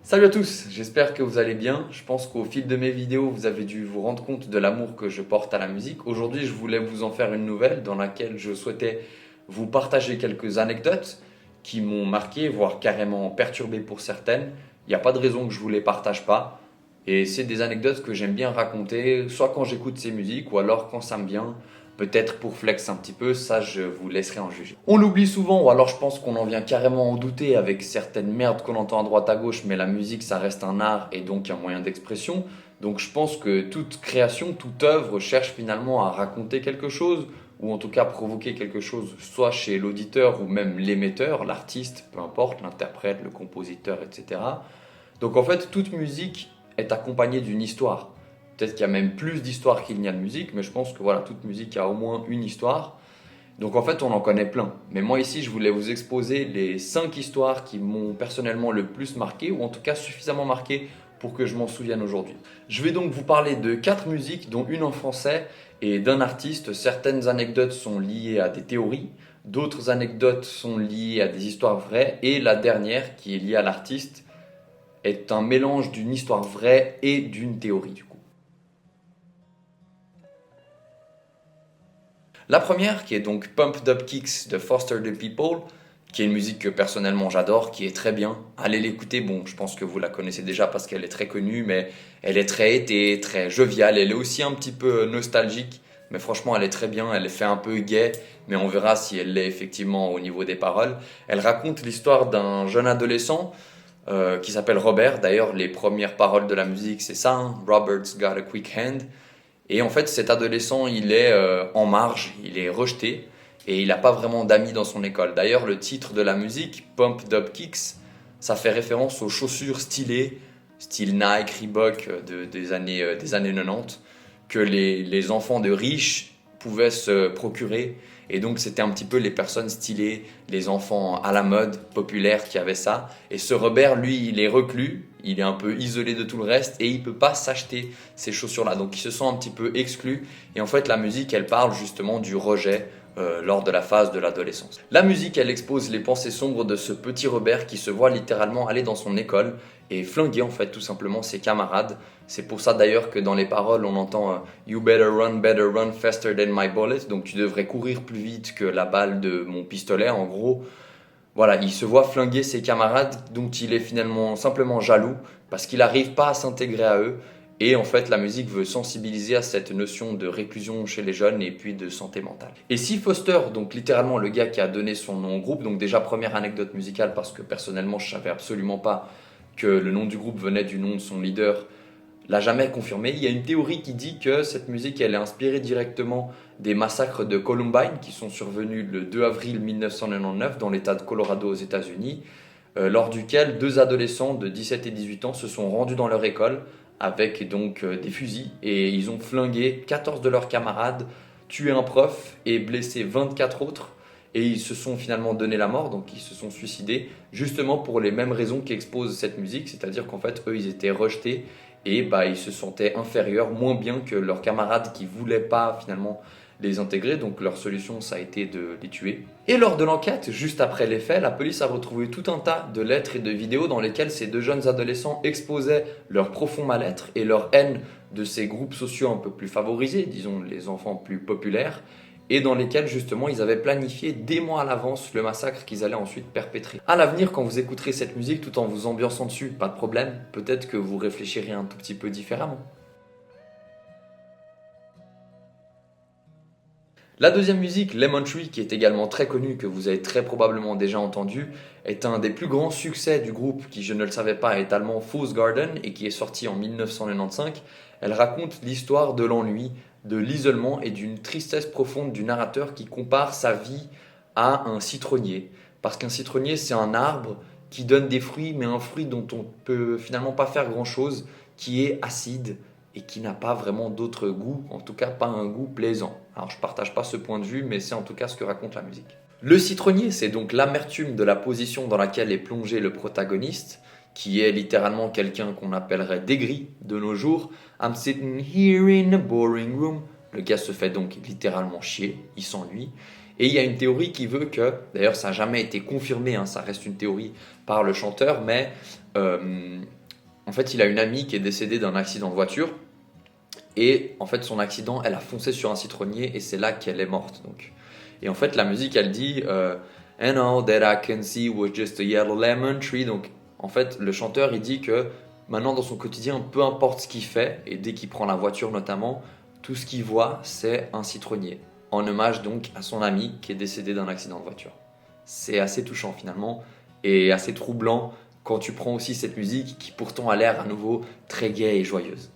Salut à tous, j'espère que vous allez bien. Je pense qu'au fil de mes vidéos, vous avez dû vous rendre compte de l'amour que je porte à la musique. Aujourd'hui, je voulais vous en faire une nouvelle dans laquelle je souhaitais vous partager quelques anecdotes qui m'ont marqué, voire carrément perturbé pour certaines. Il n'y a pas de raison que je vous les partage pas. Et c'est des anecdotes que j'aime bien raconter, soit quand j'écoute ces musiques ou alors quand ça me vient. Peut-être pour flex un petit peu, ça je vous laisserai en juger. On l'oublie souvent, ou alors je pense qu'on en vient carrément en douter avec certaines merdes qu'on entend à droite à gauche, mais la musique ça reste un art et donc un moyen d'expression. Donc je pense que toute création, toute œuvre cherche finalement à raconter quelque chose, ou en tout cas provoquer quelque chose, soit chez l'auditeur ou même l'émetteur, l'artiste, peu importe, l'interprète, le compositeur, etc. Donc en fait, toute musique est accompagnée d'une histoire. Peut-être qu'il y a même plus d'histoires qu'il n'y a de musique, mais je pense que voilà, toute musique a au moins une histoire. Donc en fait, on en connaît plein. Mais moi ici, je voulais vous exposer les 5 histoires qui m'ont personnellement le plus marqué, ou en tout cas suffisamment marqué pour que je m'en souvienne aujourd'hui. Je vais donc vous parler de 4 musiques, dont une en français et d'un artiste. Certaines anecdotes sont liées à des théories, d'autres anecdotes sont liées à des histoires vraies, et la dernière, qui est liée à l'artiste, est un mélange d'une histoire vraie et d'une théorie du coup. La première, qui est donc Pumped Up Kicks de Foster the People, qui est une musique que personnellement j'adore, qui est très bien. Allez l'écouter, bon, je pense que vous la connaissez déjà parce qu'elle est très connue, mais elle est très été, très joviale, elle est aussi un petit peu nostalgique, mais franchement elle est très bien, elle est fait un peu gay, mais on verra si elle l'est effectivement au niveau des paroles. Elle raconte l'histoire d'un jeune adolescent qui s'appelle Robert. D'ailleurs, les premières paroles de la musique, c'est ça, hein, Robert's got a quick hand. Et en fait, cet adolescent, il est en marge, il est rejeté et il n'a pas vraiment d'amis dans son école. D'ailleurs, le titre de la musique, Pumped Up Kicks, ça fait référence aux chaussures stylées, style Nike, Reebok des années 90, que les enfants de riches pouvaient se procurer. Et donc, c'était un petit peu les personnes stylées, les enfants à la mode, populaires qui avaient ça. Et ce Robert, lui, il est reclus, il est un peu isolé de tout le reste et il ne peut pas s'acheter ces chaussures-là. Donc, il se sent un petit peu exclu. Et en fait, la musique, elle parle justement du rejet lors de la phase de l'adolescence. La musique, elle expose les pensées sombres de ce petit Robert qui se voit littéralement aller dans son école et flinguer en fait tout simplement ses camarades. C'est pour ça d'ailleurs que dans les paroles on entend You better run faster than my bullet. Donc tu devrais courir plus vite que la balle de mon pistolet. En gros, voilà, il se voit flinguer ses camarades dont il est finalement simplement jaloux parce qu'il n'arrive pas à s'intégrer à eux. Et en fait, la musique veut sensibiliser à cette notion de réclusion chez les jeunes et puis de santé mentale. Et si Foster, donc littéralement le gars qui a donné son nom au groupe, donc déjà première anecdote musicale parce que personnellement je savais absolument pas que le nom du groupe venait du nom de son leader, l'a jamais confirmé. Il y a une théorie qui dit que cette musique elle est inspirée directement des massacres de Columbine qui sont survenus le 2 avril 1999 dans l'état de Colorado aux États-Unis, lors duquel deux adolescents de 17 et 18 ans se sont rendus dans leur école avec donc des fusils et ils ont flingué 14 de leurs camarades, tué un prof et blessé 24 autres. Et ils se sont finalement donné la mort, donc ils se sont suicidés, justement pour les mêmes raisons qu'expose cette musique, c'est-à-dire qu'en fait, eux, ils étaient rejetés et bah, ils se sentaient inférieurs, moins bien que leurs camarades qui voulaient pas finalement les intégrer, donc leur solution, ça a été de les tuer. Et lors de l'enquête, juste après les faits, la police a retrouvé tout un tas de lettres et de vidéos dans lesquelles ces deux jeunes adolescents exposaient leur profond mal-être et leur haine de ces groupes sociaux un peu plus favorisés, disons les enfants plus populaires, et dans lesquels justement ils avaient planifié des mois à l'avance le massacre qu'ils allaient ensuite perpétrer. À l'avenir, quand vous écouterez cette musique tout en vous ambiançant dessus, pas de problème, peut-être que vous réfléchirez un tout petit peu différemment. La deuxième musique, Lemon Tree, qui est également très connue, que vous avez très probablement déjà entendu, est un des plus grands succès du groupe qui, je ne le savais pas, est allemand Fool's Garden et qui est sorti en 1995. Elle raconte l'histoire de l'ennui, de l'isolement et d'une tristesse profonde du narrateur qui compare sa vie à un citronnier. Parce qu'un citronnier, c'est un arbre qui donne des fruits, mais un fruit dont on peut finalement pas faire grand-chose, qui est acide, et qui n'a pas vraiment d'autre goût, en tout cas pas un goût plaisant. Alors je partage pas ce point de vue, mais c'est en tout cas ce que raconte la musique. Le citronnier, c'est donc l'amertume de la position dans laquelle est plongé le protagoniste, qui est littéralement quelqu'un qu'on appellerait d'aigri de nos jours. I'm sitting here in a boring room. Le gars se fait donc littéralement chier, il s'ennuie. Et il y a une théorie qui veut que, d'ailleurs ça n'a jamais été confirmé, hein, ça reste une théorie par le chanteur, mais En fait, il a une amie qui est décédée d'un accident de voiture. Et en fait, son accident, elle a foncé sur un citronnier et c'est là qu'elle est morte. Donc. Et en fait, la musique, elle dit And all that I can see was just a yellow lemon tree. Donc, en fait, le chanteur, il dit que maintenant, dans son quotidien, peu importe ce qu'il fait, et dès qu'il prend la voiture notamment, tout ce qu'il voit, c'est un citronnier. En hommage donc à son ami qui est décédé d'un accident de voiture. C'est assez touchant finalement et assez troublant quand tu prends aussi cette musique qui pourtant a l'air à nouveau très gaie et joyeuse.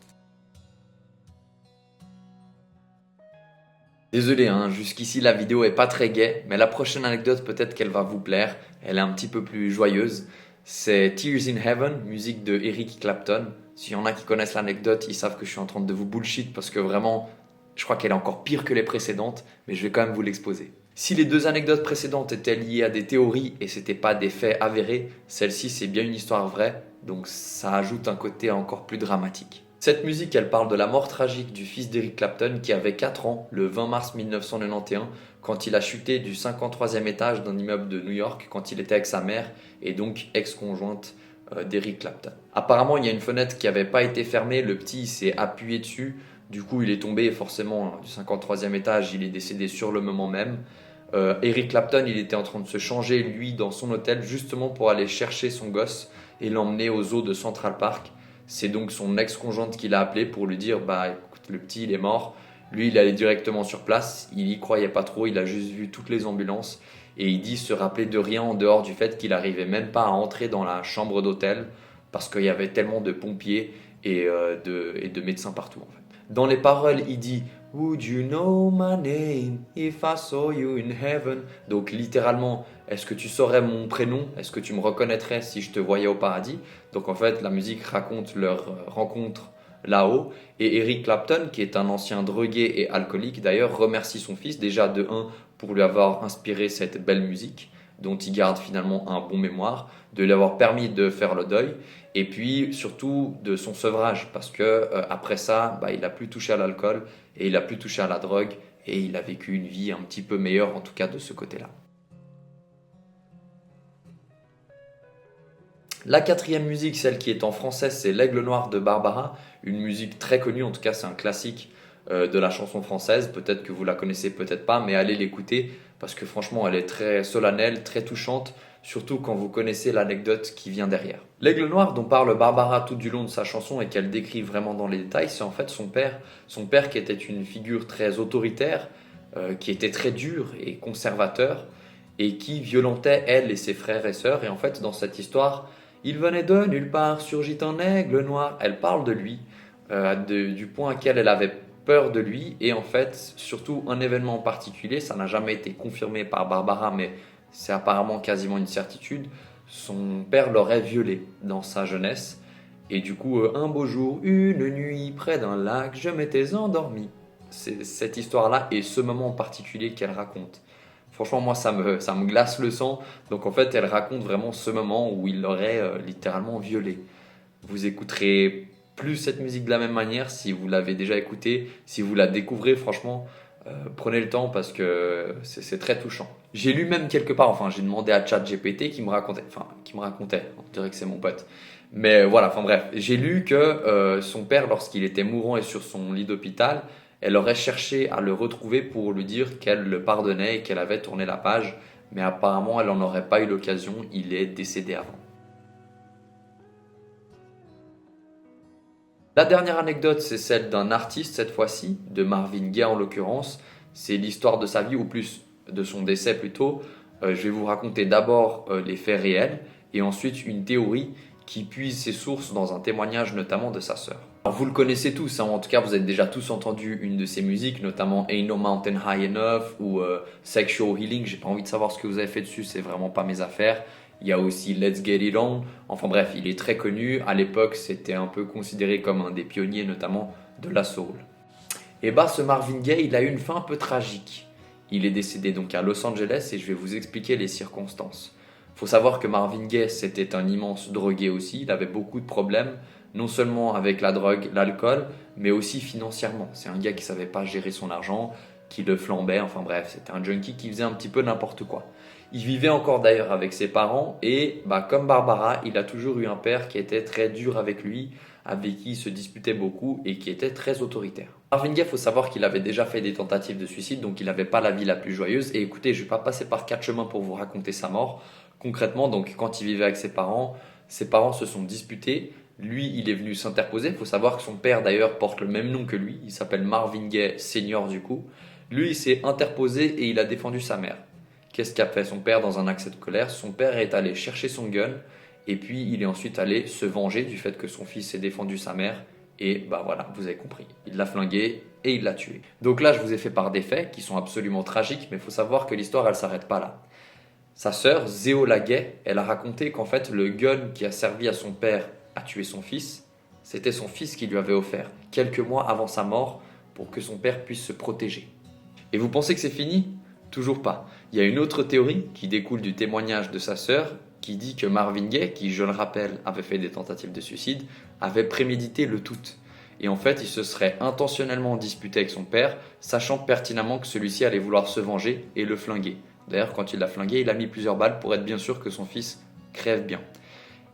Désolé, hein, jusqu'ici la vidéo est pas très gaie, mais la prochaine anecdote peut-être qu'elle va vous plaire. Elle est un petit peu plus joyeuse. C'est Tears in Heaven, musique de Eric Clapton. S'il y en a qui connaissent l'anecdote, ils savent que je suis en train de vous bullshit parce que vraiment, je crois qu'elle est encore pire que les précédentes, mais je vais quand même vous l'exposer. Si les deux anecdotes précédentes étaient liées à des théories et c'était pas des faits avérés, celle-ci c'est bien une histoire vraie, donc ça ajoute un côté encore plus dramatique. Cette musique, elle parle de la mort tragique du fils d'Eric Clapton qui avait 4 ans le 20 mars 1991 quand il a chuté du 53e étage d'un immeuble de New York quand il était avec sa mère et donc ex-conjointe d'Eric Clapton. Apparemment, il y a une fenêtre qui n'avait pas été fermée, le petit s'est appuyé dessus, du coup il est tombé et forcément du 53e étage, il est décédé sur le moment même. Eric Clapton, il était en train de se changer lui dans son hôtel justement pour aller chercher son gosse et l'emmener aux eaux de Central Park. C'est donc son ex-conjointe qui l'a appelé pour lui dire bah écoute, le petit il est mort. Lui il allait directement sur place, il y croyait pas trop, il a juste vu toutes les ambulances et il dit se rappeler de rien en dehors du fait qu'il arrivait même pas à entrer dans la chambre d'hôtel parce qu'il y avait tellement de pompiers et de médecins partout en fait. Dans les paroles il dit Would you know my name if I saw you in heaven? Donc littéralement, est-ce que tu saurais mon prénom? Est-ce que tu me reconnaîtrais si je te voyais au paradis? Donc en fait, la musique raconte leur rencontre là-haut. Et Eric Clapton, qui est un ancien drogué et alcoolique d'ailleurs, remercie son fils déjà de un pour lui avoir inspiré cette belle musique dont il garde finalement un bon mémoire, de lui avoir permis de faire le deuil et puis surtout de son sevrage parce que après ça, il a plus touché à l'alcool et il a plus touché à la drogue et il a vécu une vie un petit peu meilleure en tout cas de ce côté-là. La quatrième musique, celle qui est en français, c'est L'Aigle Noir de Barbara, une musique très connue, en tout cas c'est un classique de la chanson française, peut-être que vous la connaissez, peut-être pas, mais allez l'écouter parce que franchement elle est très solennelle, très touchante, surtout quand vous connaissez l'anecdote qui vient derrière. L'Aigle Noir dont parle Barbara tout du long de sa chanson et qu'elle décrit vraiment dans les détails, c'est en fait son père qui était une figure très autoritaire, qui était très dur et conservateur et qui violentait elle et ses frères et sœurs et en fait dans cette histoire, il venait de nulle part, surgit un aigle noir. Elle parle de lui, du point à quel elle avait peur de lui. Et en fait, surtout un événement en particulier, ça n'a jamais été confirmé par Barbara, mais c'est apparemment quasiment une certitude. Son père l'aurait violée dans sa jeunesse. Et du coup, un beau jour, une nuit, près d'un lac, je m'étais endormi. C'est cette histoire-là et ce moment en particulier qu'elle raconte. Franchement, moi, ça me glace le sang. Donc, en fait, elle raconte vraiment ce moment où il l'aurait littéralement violée. Vous écouterez plus cette musique de la même manière si vous l'avez déjà écoutée. Si vous la découvrez, franchement, prenez le temps parce que c'est très touchant. J'ai lu même quelque part, enfin, j'ai demandé à ChatGPT qui me racontait, on dirait que c'est mon pote. Mais voilà, enfin bref, j'ai lu que son père, lorsqu'il était mourant et sur son lit d'hôpital, elle aurait cherché à le retrouver pour lui dire qu'elle le pardonnait et qu'elle avait tourné la page, mais apparemment elle n'en aurait pas eu l'occasion, il est décédé avant. La dernière anecdote, c'est celle d'un artiste cette fois-ci, de Marvin Gaye en l'occurrence. C'est l'histoire de sa vie, ou plus de son décès plutôt. Je vais vous raconter d'abord les faits réels et ensuite une théorie qui puise ses sources dans un témoignage notamment de sa sœur. Alors vous le connaissez tous, hein, en tout cas vous avez déjà tous entendu une de ses musiques, notamment Ain't No Mountain High Enough ou Sexual Healing. J'ai pas envie de savoir ce que vous avez fait dessus, c'est vraiment pas mes affaires. Il y a aussi Let's Get It On. Enfin bref, il est très connu. À l'époque, c'était un peu considéré comme un des pionniers, notamment de la soul. Et ce Marvin Gaye, il a eu une fin un peu tragique. Il est décédé donc à Los Angeles et je vais vous expliquer les circonstances. Il faut savoir que Marvin Gaye, c'était un immense drogué aussi. Il avait beaucoup de problèmes, non seulement avec la drogue, l'alcool, mais aussi financièrement. C'est un gars qui savait pas gérer son argent, qui le flambait. Enfin bref, c'était un junkie qui faisait un petit peu n'importe quoi. Il vivait encore d'ailleurs avec ses parents et comme Barbara, il a toujours eu un père qui était très dur avec lui, avec qui il se disputait beaucoup et qui était très autoritaire. Marvin Gaye, il faut savoir qu'il avait déjà fait des tentatives de suicide, donc il n'avait pas la vie la plus joyeuse. Et écoutez, je ne vais pas passer par quatre chemins pour vous raconter sa mort. Concrètement, donc quand il vivait avec ses parents se sont disputés. Lui, il est venu s'interposer. Il faut savoir que son père, d'ailleurs, porte le même nom que lui. Il s'appelle Marvin Gaye Senior, du coup. Lui, il s'est interposé et il a défendu sa mère. Qu'est-ce qu'a fait son père dans un accès de colère? Son père est allé chercher son gun et puis il est ensuite allé se venger du fait que son fils ait défendu sa mère. Et voilà, vous avez compris. Il l'a flingué et il l'a tué. Donc là, je vous ai fait part des faits qui sont absolument tragiques, mais il faut savoir que l'histoire, elle ne s'arrête pas là. Sa sœur, Zeola Gay, elle a raconté qu'en fait, le gun qui a servi à son père à tuer son fils, c'était son fils qui lui avait offert, quelques mois avant sa mort, pour que son père puisse se protéger. Et vous pensez que c'est fini? Toujours pas. Il y a une autre théorie qui découle du témoignage de sa sœur, qui dit que Marvin Gaye, qui je le rappelle avait fait des tentatives de suicide, avait prémédité le tout. Et en fait, il se serait intentionnellement disputé avec son père, sachant pertinemment que celui-ci allait vouloir se venger et le flinguer. D'ailleurs, quand il l'a flingué, il a mis plusieurs balles pour être bien sûr que son fils crève bien.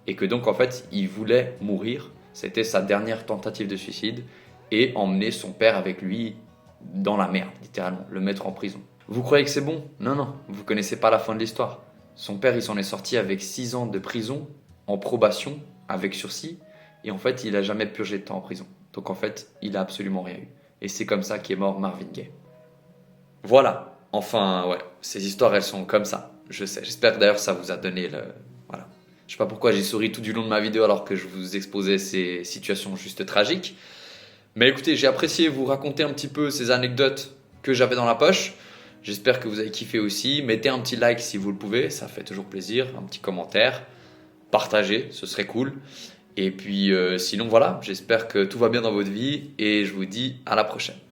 Et que donc en fait, il voulait mourir, c'était sa dernière tentative de suicide, et emmener son père avec lui dans la merde, littéralement, le mettre en prison. Vous croyez que c'est bon? Non, non, vous connaissez pas la fin de l'histoire. Son père, il s'en est sorti avec 6 ans de prison, en probation, avec sursis, et en fait, il a jamais purgé de temps en prison. Donc en fait, il a absolument rien eu. Et c'est comme ça qu'est mort Marvin Gaye. Voilà, enfin, ouais, ces histoires, elles sont comme ça, je sais. J'espère que d'ailleurs ça vous a donné le... Voilà. Je sais pas pourquoi j'ai souri tout du long de ma vidéo alors que je vous exposais ces situations juste tragiques. Mais écoutez, j'ai apprécié vous raconter un petit peu ces anecdotes que j'avais dans la poche. J'espère que vous avez kiffé aussi. Mettez un petit like si vous le pouvez, ça fait toujours plaisir. Un petit commentaire, partagez, ce serait cool. Et puis sinon voilà, j'espère que tout va bien dans votre vie et je vous dis à la prochaine.